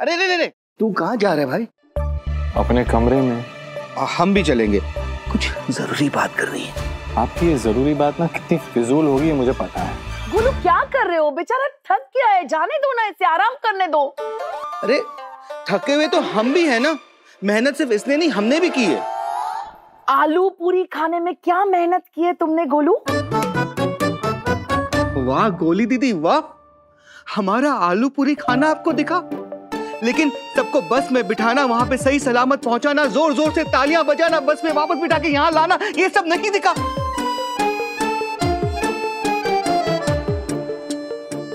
अरे नहीं नहीं, तू कहाँ जा रहे भाई? अपने कमरे में। हम भी चलेंगे, कुछ जरूरी बात करनी है। आपकी ये जरूरी बात ना कितनी फिजूल होगी ये मुझे पता है। गोलू क्या कर रहे हो? बेचारा थक गया है, जाने दो ना, इसे आराम करने दो। अरे थके हुए तो हम भी है ना, मेहनत सिर्फ इसने नहीं हमने भी की है। आलू पूरी खाने में क्या मेहनत की है तुमने गोलू? वाह गोली दीदी वाह, हमारा आलू पूरी खाना आपको दिखा, लेकिन सबको बस में बिठाना, वहां पे सही सलामत पहुंचाना, जोर जोर से तालियां बजाना, बस में वापस बिठा के यहाँ लाना, ये सब नहीं दिखा।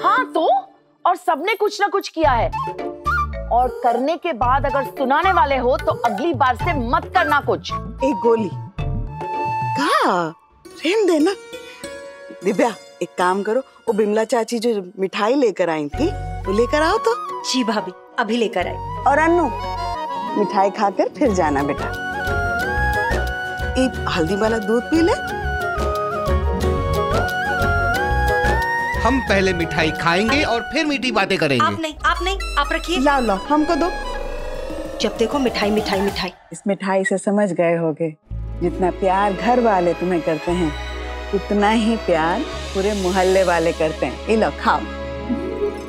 हाँ तो, और सबने कुछ ना कुछ किया है, और करने के बाद अगर सुनाने वाले हो तो अगली बार से मत करना कुछ। एक गोली कहा रहने देना। दिव्या एक काम करो, वो बिमला चाची जो मिठाई लेकर आई थी वो लेकर आओ तो। जी भाभी अभी लेकर आई। और अन्नू मिठाई खाकर फिर जाना बेटा। एक हल्दी वाला दूध पी ले। हम पहले मिठाई खाएंगे और फिर मीठी बातें करेंगे। आप नहीं आप रखिए। लाओ लाओ हमको दो। जब देखो मिठाई मिठाई मिठाई। इस मिठाई से समझ गए होगे, जितना प्यार घर वाले तुम्हें करते हैं उतना ही प्यार पूरे मोहल्ले वाले करते हैं। ये लो खाओ।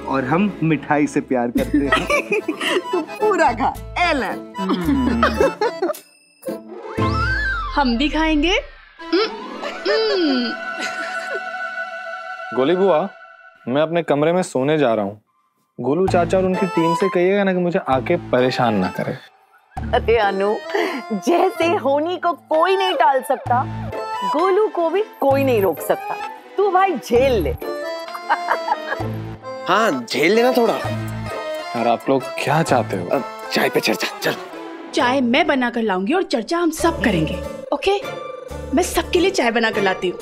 और हम मिठाई से प्यार करते हैं। तू पूरा खा। एला हम भी खाएंगे। गोली बुआ, मैं अपने कमरे में सोने जा रहा हूँ। गोलू चाचा और उनकी टीम से कहिएगा ना कि मुझे आके परेशान ना करे। अरे अनु, जैसे होनी को कोई नहीं टाल सकता, गोलू को भी कोई नहीं रोक सकता। तू भाई झेल ले। हाँ झेल लेना थोड़ा। यार आप लोग क्या चाहते हो? चाय पे चर्चा। चल चाय मैं बना कर लाऊंगी और चर्चा हम सब करेंगे। ओके, मैं सबके लिए चाय बना कर लाती हूँ।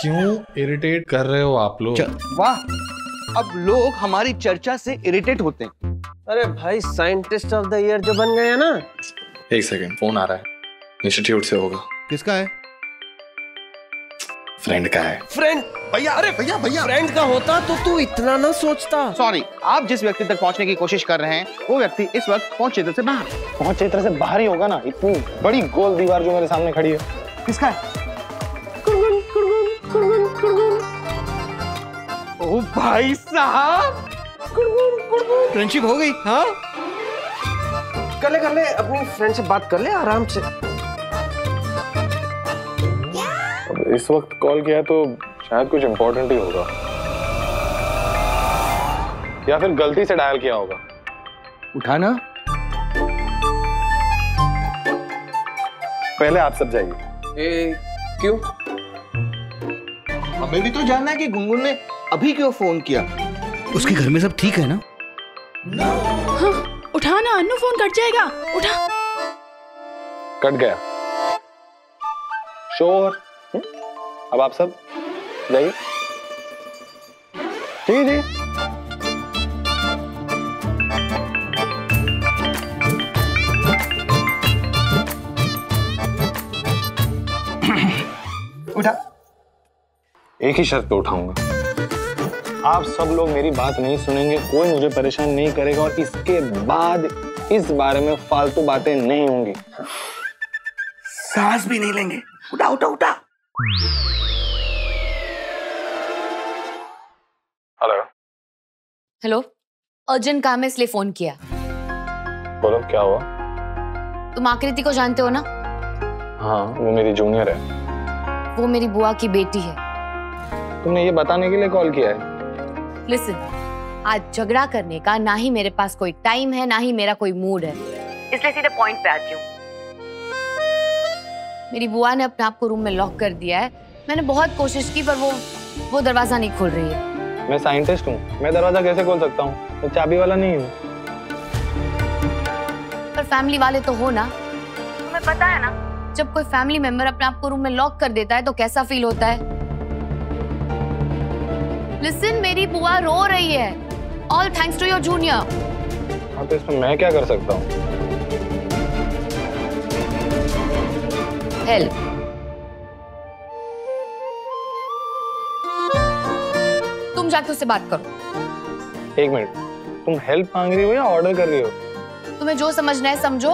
क्यों इरिटेट कर रहे हो आप लोग? वाह, अब लोग हमारी चर्चा से इरिटेट होते हैं। अरे भाई साइंटिस्ट ऑफ द ईयर जो बन गए हैं ना। एक सेकंड, फोन आ रहा है, इंस्टीट्यूट से होगा। किसका है? फ्रेंड का है। फ्रेंड? भैया, अरे भैया भैया, फ्रेंड का होता तो तू इतना ना सोचता। सॉरी, आप जिस व्यक्ति तक पहुंचने की कोशिश कर रहे हैं वो व्यक्ति इस वक्त पहुंच क्षेत्र से बाहर। पहुंच क्षेत्र से बाहर ही होगा ना, इतनी बड़ी गोल दीवार जो मेरे सामने खड़ी है। किसका है? ओ भाई साहब, फ्रेंडशिप हो गई। हाँ कर ले अपनी फ्रेंड से बात कर ले आराम से। अब इस वक्त कॉल किया तो शायद कुछ इम्पोर्टेंट ही होगा, या फिर गलती से डायल किया होगा। उठाना। पहले आप सब जाइए। क्यों? हमें भी तो जानना है कि गुनगुन ने अभी क्यों फोन किया। उसके घर में सब ठीक है ना? हाँ, उठा ना अन्नू, फोन कट जाएगा। उठा। कट गया। श्योर? अब आप सब जाइए। जी जी। उठा। एक ही शर्त पे उठाऊंगा, आप सब लोग मेरी बात नहीं सुनेंगे, कोई मुझे परेशान नहीं करेगा, और इसके बाद इस बारे में फालतू बातें नहीं होंगी। सांस भी नहीं लेंगे। उठा उठा उठा। हेलो। हेलो, अर्जेंट काम है इसलिए फोन किया। बोलो क्या हुआ? तुम आकृति को जानते हो ना? हाँ, वो मेरी जूनियर है। वो मेरी बुआ की बेटी है। तुमने ये बताने के लिए कॉल किया है? लिसन, आज झगड़ा करने का ना ही मेरे पास कोई टाइम है, ना ही मेरा कोई मूड है, इसलिए सीधे पॉइंट पे आती हूँ। मेरी बुआ ने अपने आप को रूम में लॉक कर दिया है। मैंने बहुत कोशिश की पर वो दरवाजा नहीं खोल रही है। मैं साइंटिस्ट हूँ, मैं दरवाजा कैसे खोल सकता हूँ? मैं चाबी वाला नहीं हूँ। पर फैमिली वाले तो हो ना, तुम्हें पता है ना, जब कोई फैमिली मेंबर अपने आप को रूम में लॉक कर देता है तो कैसा फील होता है। लिसन, मेरी बुआ रो रही है। All thanks to your junior. हाँ तो इसमें मैं क्या कर सकता हूँ? हेल्प। तुम जाके उससे बात करो। एक मिनट, तुम हेल्प मांग रही हो या ऑर्डर कर रही हो? तुम्हें जो समझना है समझो,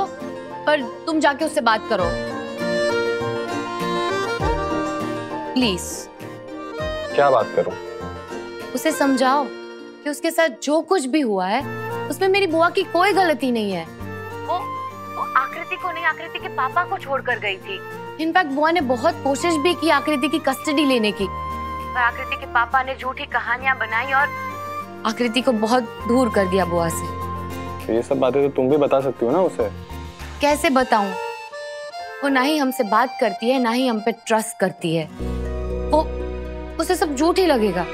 पर तुम जाके उससे बात करो प्लीज। क्या बात करूं? उसे समझाओ कि उसके साथ जो कुछ भी हुआ है उसमें मेरी बुआ की कोई गलती नहीं है। वो आकृति को नहीं, आकृति के पापा को छोड़कर गई थी। इनफैक्ट बुआ ने बहुत कोशिश भी की आकृति की कस्टडी लेने की, पर आकृति के पापा ने झूठी कहानियां बनाई और आकृति को बहुत दूर कर दिया बुआ से। तो ये सब बातें तो तुम भी बता सकती हो ना उसे। कैसे बताऊं? वो ना ही हमसे बात करती है, ना ही हम पे ट्रस्ट करती है। वो उसे सब झूठ ही लगेगा।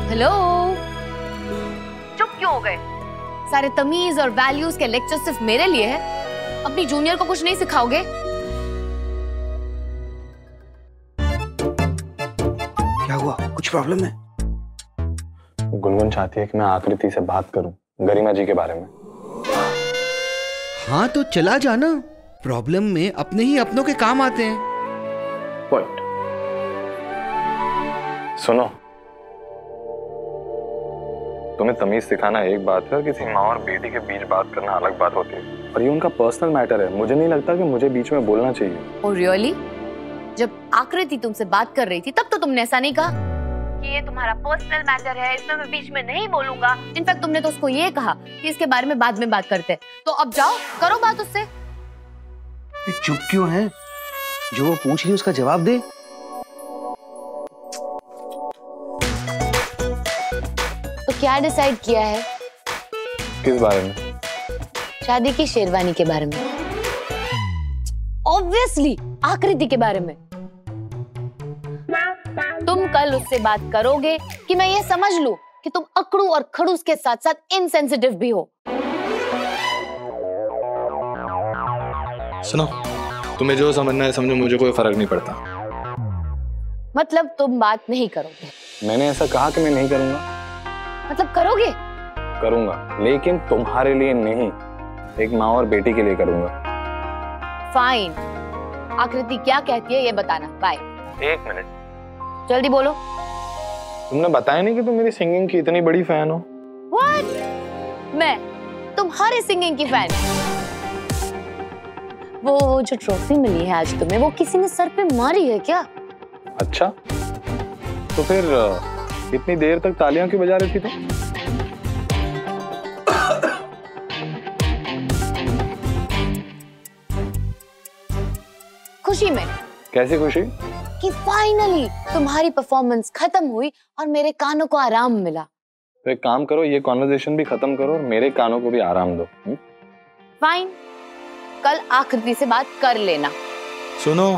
हेलो, चुप क्यों हो गए? सारे तमीज और वैल्यूज के लेक्चर सिर्फ मेरे लिए है? अपनी जूनियर को कुछ नहीं सिखाओगे? क्या हुआ? कुछ प्रॉब्लम है? गुनगुन चाहती है कि मैं आकृति से बात करूं गरिमा जी के बारे में। हाँ तो चला जाना। प्रॉब्लम में अपने ही अपनों के काम आते हैं। पॉइंट। सुनो, तुम्हें तमीज सिखाना एक बात है और किसी माँ और बेटी के बीच बात करना अलग बात होती है। और ये उनका पर्सनल मैटर है, मुझे नहीं लगता कि मुझे बीच में बोलना चाहिए। Oh, really? जब आकृति तुमसे बात कर रही थी तब तो तुमने ऐसा नहीं कहा कि ये तुम्हारा पर्सनल मैटर है, इसमें मैं बीच में नहीं बोलूंगा। इनफैक्ट तुमने तो उसको ये कहा कि इसके बारे में बाद में बात करते हैं। तो अब जाओ, करो बात उससे। चुप क्यों है? जो वो पूछ रही है उसका जवाब दे। तो क्या डिसाइड किया है? किस बारे में? शादी की शेरवानी के बारे में। ऑब्वियसली आकृति के बारे में। तुम कल उससे बात करोगे कि मैं ये समझ लूं कि तुम अकड़ू और खड़ूस के साथ साथ इनसेंसिटिव भी हो। सुनो, तुम्हें जो समझना है समझो, मुझे कोई फर्क नहीं पड़ता। मतलब तुम बात नहीं करोगे? मैंने ऐसा कहा कि मैं नहीं करूंगा। मतलब करोगे? करूंगा, लेकिन तुम्हारे लिए नहीं, एक माँ और बेटी के लिए करूंगा। फाइन। आकृति क्या कहती है ये बताना। बाय। एक मिनट, जल्दी बोलो। तुमने बताया नहीं कि तुम मेरी सिंगिंग की इतनी बड़ी फैन हो। What? मैं तुम्हारे सिंगिंग की फैन? वो जो ट्रॉफी मिली है आज तुम्हें, वो किसी ने सर पे मारी है क्या? अच्छा, तो फिर इतनी देर तक तालियां क्यों बजा रही थी तुम? खुशी में। कैसी खुशी? कि फाइनली तुम्हारी परफॉर्मेंस खत्म हुई और मेरे कानों को आराम मिला। तो एक काम करो, ये कॉन्वर्सेशन भी खत्म करो और मेरे कानों को भी आराम दो। फाइन, कल आकृति से बात कर लेना। सुनो,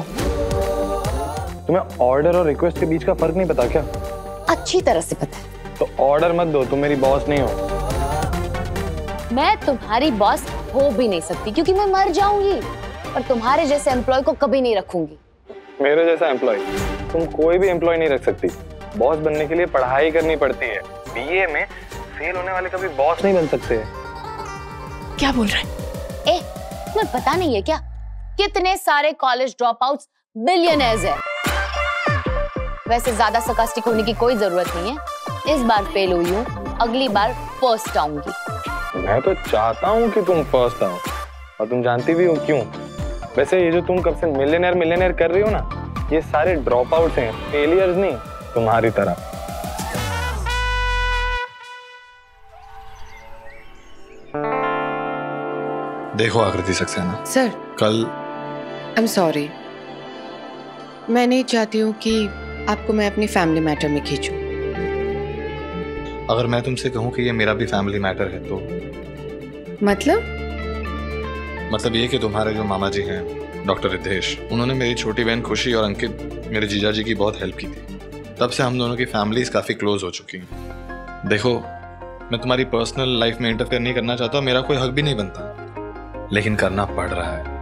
तुम्हें ऑर्डर और रिक्वेस्ट के बीच का फर्क नहीं पता क्या? अच्छी तरह से पता है। तो ऑर्डर मत दो, तुम मेरी बॉस नहीं हो। मैं तुम्हारी बॉस हो भी नहीं सकती क्योंकि मैं मर जाऊंगी, और तुम्हारे जैसे एम्प्लॉय को कभी नहीं रखूंगी। मेरे जैसा एम्प्लॉय? तुम कोई भी एम्प्लॉय नहीं रख सकती। बॉस बनने के लिए पढ़ाई करनी पड़ती है। बीए में फेल होने वाले कभी बॉस नहीं बन सकते। क्या बोल रहे हैं? तुम्हें पता नहीं है क्या कितने सारे कॉलेज ड्रॉप आउट्स बिलियनर्स है? वैसे ज्यादा sarcastic होने की कोई जरूरत नहीं है। इस बार फेल हुई हूँ, अगली बार फर्स्ट आऊंगी। मैं तो चाहता हूँ कि तुम फर्स्ट आओ, और तुम जानती भी हो क्यों। वैसे ये जो तुम कब से मिलियनेयर कर रही हो ना, ये सारे ड्रॉप आउट्स हैं, फेलियर्स नहीं, तुम्हारी तरह। देखो आकृति सक्सेना सर, कल आई एम सॉरी, मैं नहीं चाहती हूँ कि आपको मैं अपनी फैमिली मैटर में खींचूं। अगर मैं तुमसे कहूँ कि ये मेरा भी फैमिली मैटर है तो? मतलब ये कि तुम्हारे जो मामा जी हैं डॉक्टर रिद्धेश, उन्होंने मेरी छोटी बहन खुशी और अंकित मेरे जीजा जी की बहुत हेल्प की थी। तब से हम दोनों की फैमिलीज काफ़ी क्लोज हो चुकी हैं। देखो, मैं तुम्हारी पर्सनल लाइफ में इंटरफेयर नहीं करना चाहता, मेरा कोई हक भी नहीं बनता, लेकिन करना पड़ रहा है।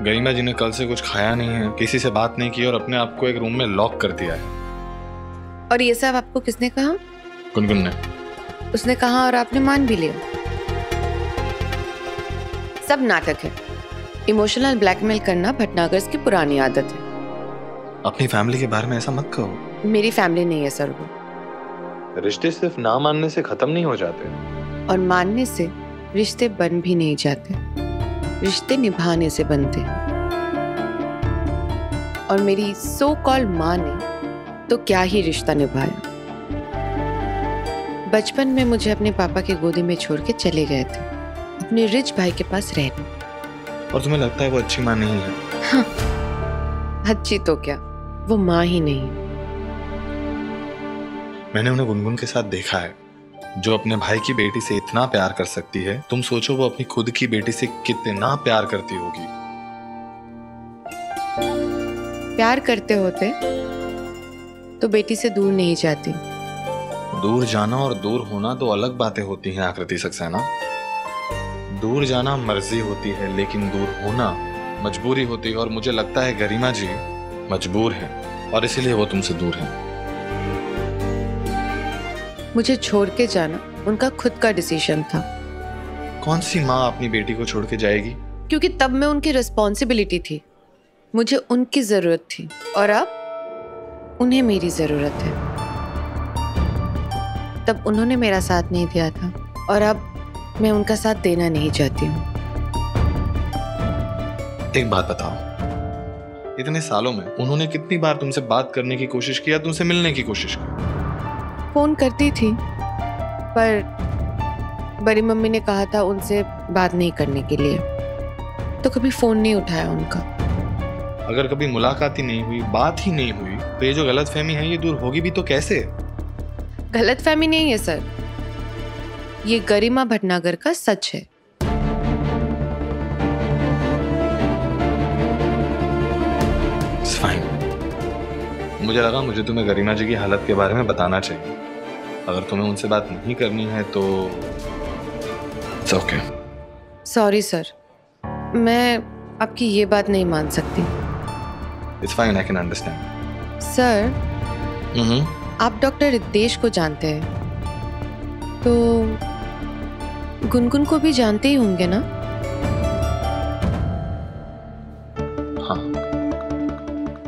गरिमा जी ने कल से कुछ खाया नहीं है, किसी से बात नहीं की और अपने आप को एक रूम में लॉक कर दिया है। और ये सब आपको किसने कहा? गुनगुन ने। उसने कहा और आपने मान भी लिया? सब नाटक है। इमोशनल ब्लैकमेल करना भटनागर्स की पुरानी आदत है। अपनी फैमिली के बारे में ऐसा मत कहो। मेरी फैमिली नहीं है सर वो। रिश्ते सिर्फ ना मानने से खत्म नहीं हो जाते, और मानने से रिश्ते बन भी नहीं जाते, रिश्ते निभाने से बनते हैं। और मेरी सो कॉल्ड माँ ने तो क्या ही रिश्ता निभाया। बचपन में मुझे अपने पापा की गोदी में छोड़ के चले गए थे अपने रिच भाई के पास रहने। और तुम्हें लगता है वो अच्छी माँ नहीं है? हाँ, अच्छी तो क्या, वो माँ ही नहीं। मैंने उन्हें गुनगुन के साथ देखा है, जो अपने भाई की बेटी से इतना प्यार कर सकती है। तुम सोचो वो अपनी खुद की बेटी से कितना प्यार करती होगी। प्यार करते होते तो बेटी से दूर नहीं जाती। दूर जाना और दूर होना तो अलग बातें होती हैं आकृति सक्सेना। दूर जाना मर्जी होती है, लेकिन दूर होना मजबूरी होती है। और मुझे लगता है गरिमा जी मजबूर है और इसीलिए वो तुमसे दूर है। मुझे छोड़ के जाना उनका खुद का डिसीजन था। कौन सी माँ अपनी बेटी को छोड़ के जाएगी? क्योंकि तब मैं उनकी रिस्पॉन्सिबिलिटी थी, मुझे उनकी जरूरत थी, और अब उन्हें मेरी जरूरत है। तब उन्होंने मेरा साथ नहीं दिया था और अब मैं उनका साथ देना नहीं चाहती हूँ। एक बात बताओ, इतने सालों में उन्होंने कितनी बार तुमसे बात करने की कोशिश किया, तुमसे मिलने की कोशिश की? फोन करती थी, पर बड़ी मम्मी ने कहा था उनसे बात नहीं करने के लिए, तो कभी फोन नहीं उठाया उनका। अगर कभी मुलाकात ही नहीं हुई, बात ही नहीं हुई, तो ये जो गलतफहमी है ये दूर होगी भी तो कैसे? गलतफहमी नहीं है सर, ये गरिमा भटनागर का सच है। It's fine. मुझे लगा मुझे तुम्हें गरिमा जी की हालत के बारे में बताना चाहिए। अगर तुम्हें उनसे बात नहीं करनी है तो it's okay. सॉरी सर, मैं आपकी ये बात नहीं मान सकती। It's fine, I can understand. Sir, आप डॉक्टर रिद्धेश को जानते हैं, तो गुनगुन को भी जानते ही होंगे ना? हाँ।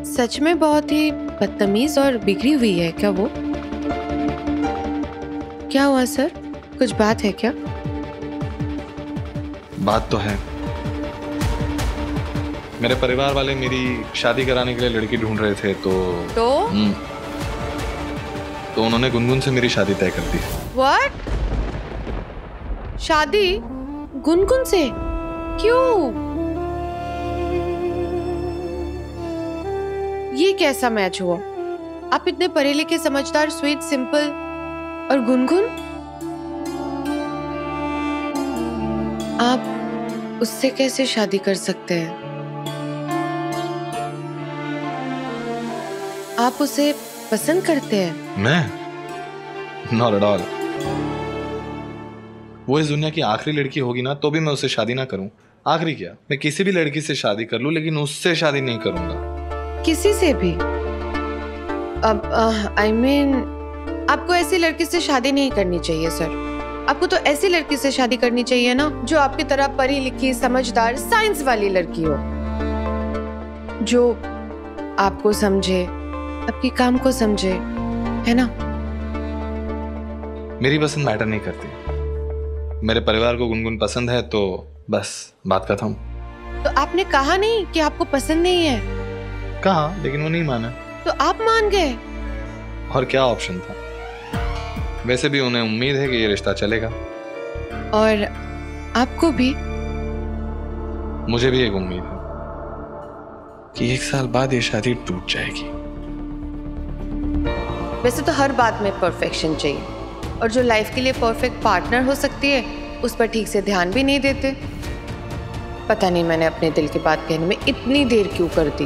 सच में बहुत ही बदतमीज और बिगड़ी हुई है क्या वो? क्या हुआ सर, कुछ बात है क्या? बात तो है। मेरे परिवार वाले मेरी शादी कराने के लिए लड़की ढूंढ रहे थे, तो उन्होंने गुनगुन से मेरी शादी तय कर दी। What? शादी गुनगुन से? क्यों? ये कैसा मैच हुआ? आप इतने पढ़े लिखे, समझदार, स्वीट, सिंपल, और गुनगुन? आप उससे कैसे शादी कर सकते हैं? आप उसे पसंद करते हैं? मैं? Not at all. वो इस दुनिया की आखिरी लड़की होगी ना, तो भी मैं उससे शादी ना करूं। आखिरी क्या, मैं किसी भी लड़की से शादी कर लूं, लेकिन उससे शादी नहीं करूंगा। किसी से भी? अब I mean, आपको ऐसी लड़की से शादी नहीं करनी चाहिए सर। आपको तो ऐसी लड़की से शादी करनी चाहिए ना, जो आपकी तरह पढ़ी लिखी, समझदार, साइंस वाली लड़की हो, जो आपको समझे, आपके काम को समझे, है ना? मेरी पसंद मैटर नहीं करती। मेरे परिवार को गुनगुन पसंद है, तो बस बात खत्म। तो आपने कहा नहीं कि आपको पसंद नहीं है? कहा, लेकिन वो नहीं माना। तो आप मान गए? और क्या ऑप्शन था? वैसे भी उन्हें उम्मीद है कि ये रिश्ता चलेगा। और आपको भी? मुझे भी एक उम्मीद है कि 1 साल बाद ये शादी टूट जाएगी। वैसे तो हर बात में परफेक्शन चाहिए, और जो लाइफ के लिए परफेक्ट पार्टनर हो सकती है, उस पर ठीक से ध्यान भी नहीं देते। पता नहीं मैंने अपने दिल की बात कहने में इतनी देर क्यों कर दी।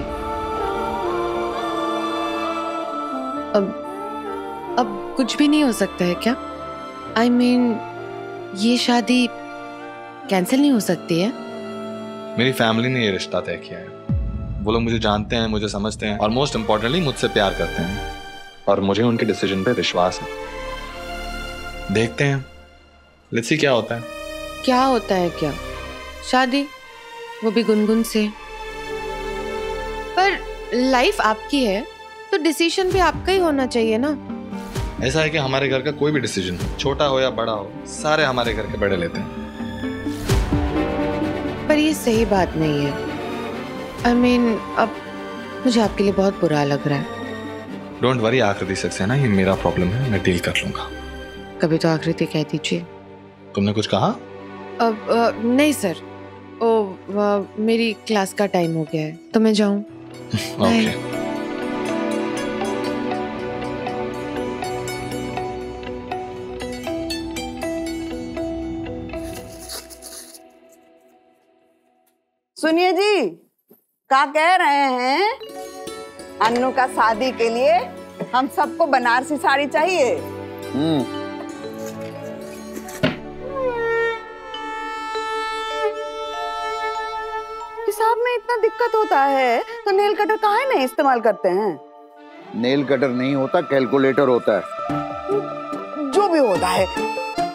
अब कुछ भी नहीं हो सकता है क्या? I mean, ये शादी कैंसिल नहीं हो सकती है? मेरी फैमिली ने ये रिश्ता तय किया है। वो लोग मुझे जानते हैं, मुझे समझते हैं, और मोस्ट इम्पोर्टेंटली मुझसे प्यार करते हैं, और मुझे उनके डिसीजन पे विश्वास है। देखते हैं, लेट्स सी क्या होता है। क्या होता है क्या? शादी, वो भी गुनगुन से? पर लाइफ आपकी है, तो डिसीजन भी आपका ही होना चाहिए ना। ऐसा है कि हमारे घर का कोई भी डिसीजन, छोटा हो या बड़ा हो, सारे हमारे घर के बड़े लेते हैं। पर ये सही बात नहीं है। I mean, अब मुझे आपके लिए बहुत बुरा लग रहा है। डोंट वरी आकृति सक्सेना, ये मेरा प्रॉब्लम है, मैं डील कर लूंगा। कभी तो आकृति कह दीजिए। तुमने कुछ कहा? अब नहीं सर, मेरी क्लास का टाइम हो गया है तो मैं जाऊं। ओके। सुनिए जी, क्या कह रहे हैं? अन्नू का शादी के लिए हम सबको बनारसी साड़ी चाहिए। हिसाब में इतना दिक्कत होता है तो नेल कटर काहे नहीं इस्तेमाल करते हैं? नेल कटर नहीं होता, कैलकुलेटर होता है। जो भी होता है।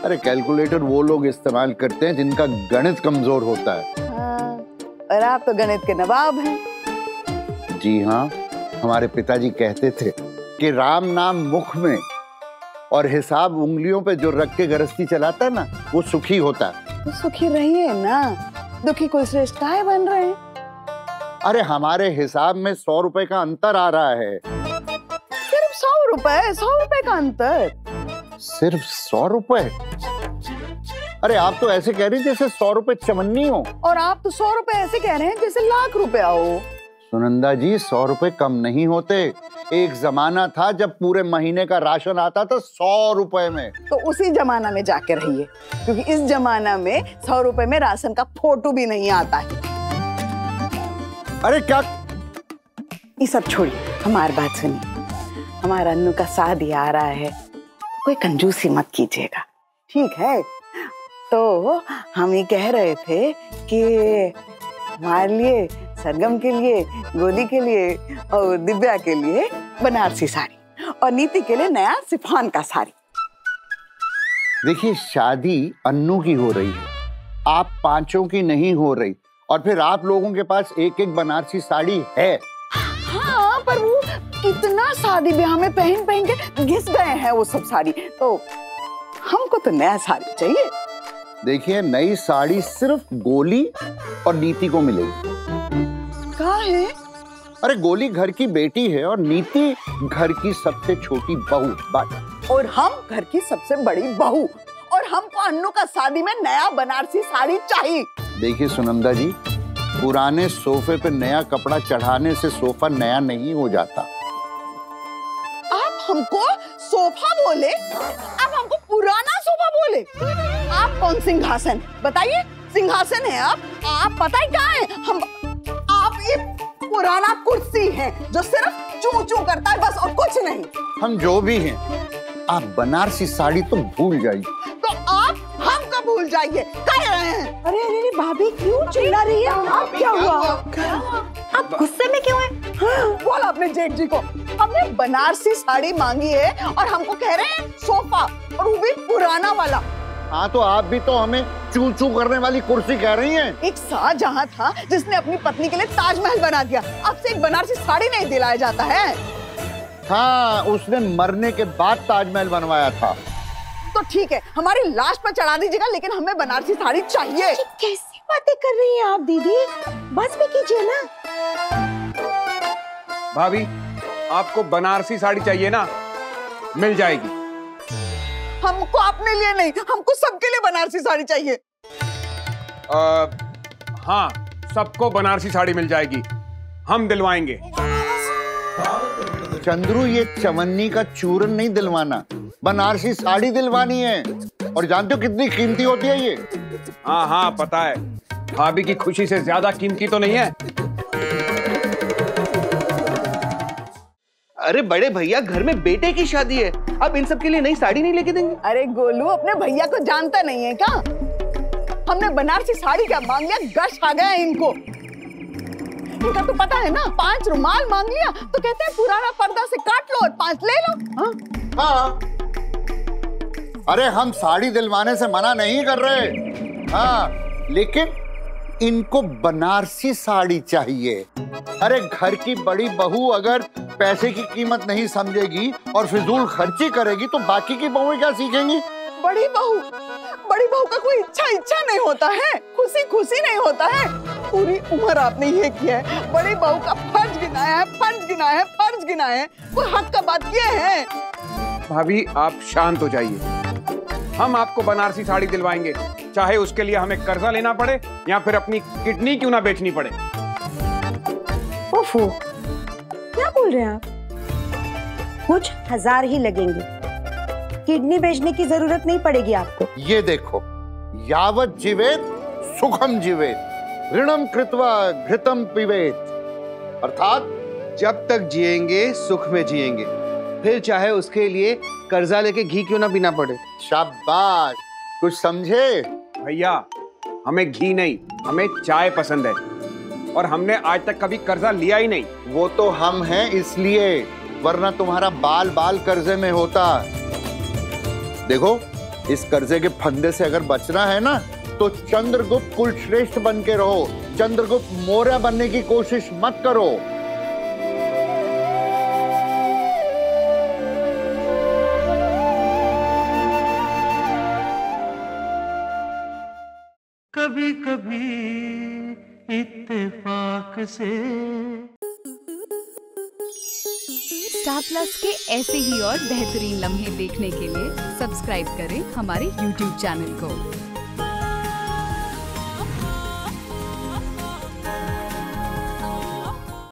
अरे कैलकुलेटर वो लोग इस्तेमाल करते हैं जिनका गणित कमजोर होता है। हाँ, और आप तो गणित के नवाब हैं। जी हाँ, हमारे पिताजी कहते थे कि राम नाम मुख में और हिसाब उंगलियों पे जो रख के गृहस्थी चलाता है ना, वो सुखी होता है। तो सुखी रहिए ना, दुखी कोई श्रेष्ठ काहे बन रहे हैं? अरे हमारे हिसाब में 100 रुपए का अंतर आ रहा है। सिर्फ 100 रुपए? 100 रुपए का अंतर? सिर्फ 100 रुपए? अरे आप तो ऐसे कह रही जैसे 100 रुपए चवन्नी हो। और आप तो 100 रुपए ऐसे कह रहे हैं जैसे लाख रुपया हो। सुनंदा जी, 100 रुपए कम नहीं होते। एक जमाना था जब पूरे महीने का राशन आता था 100 रुपए में। तो उसी जमाना में जाके रहिए, क्योंकि इस जमाना में 100 रुपए में राशन का फोटो भी नहीं आता है। अरे क्या? ये सब छोड़िए, हमारी बात सुनिए। हमारा अन्नू का शादी आ रहा है, कोई कंजूसी मत कीजिएगा, ठीक है? तो हम ये कह रहे थे कि हमारे लिए, सरगम के लिए, गोली के लिए और दिव्या के लिए बनारसी साड़ी, और नीति के लिए नया शिफॉन का साड़ी। देखिए, शादी अन्नू की हो रही है, आप पांचों की नहीं हो रही, और फिर आप लोगों के पास एक एक बनारसी साड़ी है। हाँ, पर वो कितना शादी ब्याह में पहन पहन के घिस गए हैं वो सब साड़ी, तो हमको तो नया साड़ी चाहिए। देखिए, नई साड़ी सिर्फ गोली और नीति को मिलेगी। कहाँ है? अरे गोली घर की बेटी है और नीति घर की सबसे छोटी बहू, बात। और हम घर की सबसे बड़ी बहू, और हमको अन्नू का शादी में नया बनारसी साड़ी चाहिए। देखिए सुनंदा जी, पुराने सोफे पे नया कपड़ा चढ़ाने से सोफा नया नहीं हो जाता। आप हमको सोफा बोले? आप हमको पुराना सोफा बोले? आप कौन सिंहासन? बताइए, सिंहासन है आप पता ही कहाँ है? आप ये पुराना कुर्सी है जो सिर्फ चू चू करता है बस, और कुछ नहीं। हम जो भी हैं, आप बनारसी साड़ी तो भूल जाइए। तो आप हमको भूल जाइए, कह रहे हैं। अरे अरे अरे भाभी, क्यों चिल्ला रही है? आप क्या हुआ? आप गुस्से में क्यों हैं? बोला अपने जेठ जी को, हमने बनारसी साड़ी मांगी है और हमको कह रहे हैं सोफा, और वो भी पुराना वाला। हाँ, तो आप भी तो हमें चू चू करने वाली कुर्सी कह रही हैं। एक शाहजहां था जिसने अपनी पत्नी के लिए ताजमहल बना दिया, अब से एक बनारसी साड़ी नहीं दिलाया जाता है। हाँ, उसने मरने के बाद ताजमहल बनवाया था। तो ठीक है, हमारी लाश पर चढ़ा दीजिएगा, लेकिन हमें बनारसी साड़ी चाहिए। कैसी बातें कर रही हैं आप दीदी? बस भी कीजिए ना। भाभी, आपको बनारसी साड़ी चाहिए ना? मिल जाएगी। हमको अपने लिए नहीं, हमको सबके लिए बनारसी साड़ी चाहिए। हाँ, सबको बनारसी साड़ी मिल जाएगी, हम दिलवाएंगे। चंद्रू, ये चवन्नी का चूरन नहीं दिलवाना, बनारसी साड़ी दिलवानी है। और जानते हो कितनी कीमती होती है ये? हाँ हाँ पता है, भाभी की खुशी से ज्यादा कीमती तो नहीं है। अरे बड़े भैया, घर में बेटे की शादी है, अब इन सब के लिए नई साड़ी नहीं लेके देंगे? अरे गोलू, अपने भैया को जानता नहीं है क्या? हमने बनारसी साड़ी क्या मांग लिया, गश आ गया इनको। इनका तो पता है ना, 5 रुमाल मांग लिया तो कहते हैं पुराना पर्दा से काट लो और 5 ले लो। हाँ? हाँ, अरे हम साड़ी दिलवाने से मना नहीं कर रहे, हाँ, लेकिन इनको बनारसी साड़ी चाहिए। अरे घर की बड़ी बहू अगर पैसे की कीमत नहीं समझेगी और फिजूल खर्ची करेगी तो बाकी की बहुएं क्या सीखेंगी? बड़ी बहू का कोई इच्छा नहीं होता है, खुशी नहीं होता है। पूरी उम्र आपने ये किया है, बड़ी बहू का फर्ज गिनाया है, कोई हक का बात किए है? भाभी आप शांत हो जाइए, हम आपको बनारसी साड़ी दिलवाएंगे, चाहे उसके लिए हमें कर्जा लेना पड़े या फिर अपनी किडनी क्यों ना बेचनी पड़े। ओफो, क्या बोल रहे हैं आप? कुछ 1000 ही लगेंगे, किडनी बेचने की जरूरत नहीं पड़ेगी आपको। ये देखो, यावत जीवेत सुखम जीवेत, ऋणम कृत्वा घृतम पिबेत, अर्थात जब तक जिएंगे सुख में जिएंगे, फिर चाहे उसके लिए कर्जा लेके घी क्यों ना पीना पड़े। शाबाश, कुछ समझे? भैया हमें घी नहीं, हमें चाय पसंद है और हमने आज तक कभी कर्जा लिया ही नहीं। वो तो हम हैं इसलिए, वरना तुम्हारा बाल बाल कर्जे में होता। देखो, इस कर्जे के फंदे से अगर बचना है ना तो चंद्रगुप्त कुलश्रेष्ठ बन के रहो, चंद्रगुप्त मौर्य बनने की कोशिश मत करो। कभी कभी इत्तेफाक से। स्टार प्लस के ऐसे ही और बेहतरीन लम्हे देखने के लिए सब्सक्राइब करें हमारे YouTube चैनल को।